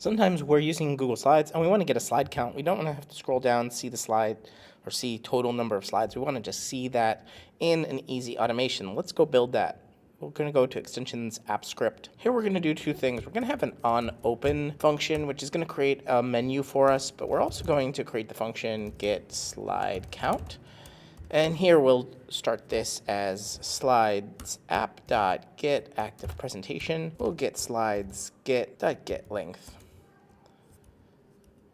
Sometimes we're using Google Slides and we want to get a slide count. We don't want to have to scroll down, see the slide, or see total number of slides. We want to just see that in an easy automation. Let's go build that. We're going to go to extensions app script. Here we're going to do two things. We're going to have an onOpen function, which is going to create a menu for us, but we're also going to create the function GetSlideCount. And here we'll start this as slides app.get active presentation. We'll get slides get length.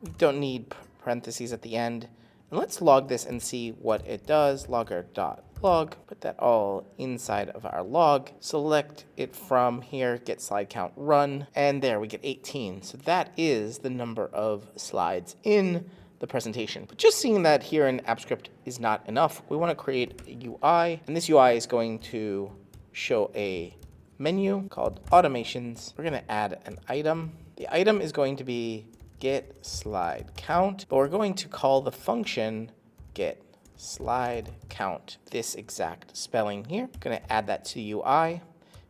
We don't need parentheses at the end. And let's log this and see what it does. Logger.log, put that all inside of our log. Select it from here, get slide count run, and there we get 18. So that is the number of slides in the presentation. But just seeing that here in AppScript is not enough. We want to create a UI, and this UI is going to show a menu called automations. We're going to add an item. The item is going to be GetSlideCount, but we're going to call the function GetSlideCount, this exact spelling here. I'm going to add that to the UI.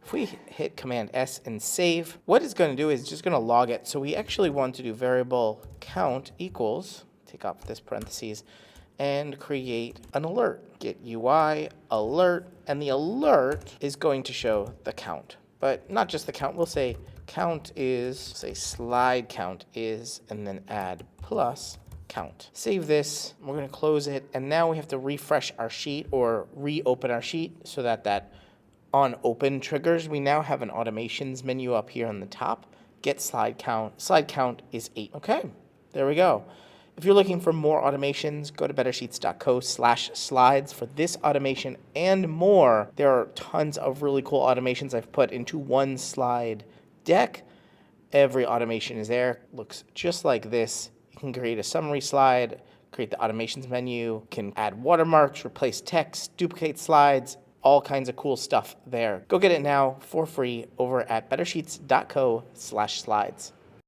If we hit Command S and save, what it's going to do is just going to log it. So we actually want to do variable count equals, take off this parentheses, and create an alert. Get UI alert, and the alert is going to show the count, but not just the count. We'll say count is, say slide count is, and then add plus count. Save this, we're going to close it, and now we have to refresh our sheet or reopen our sheet so that that onOpen triggers. We now have an automations menu up here on the top. Get slide count. Slide count is 8. Okay, there we go. If you're looking for more automations, go to bettersheets.co/slides for this automation and more. There are tons of really cool automations I've put into one slide deck. Every automation is there. Looks just like this. You can create a summary slide, create the automations menu, can add watermarks, replace text, duplicate slides, all kinds of cool stuff there. Go get it now for free over at bettersheets.co/slides.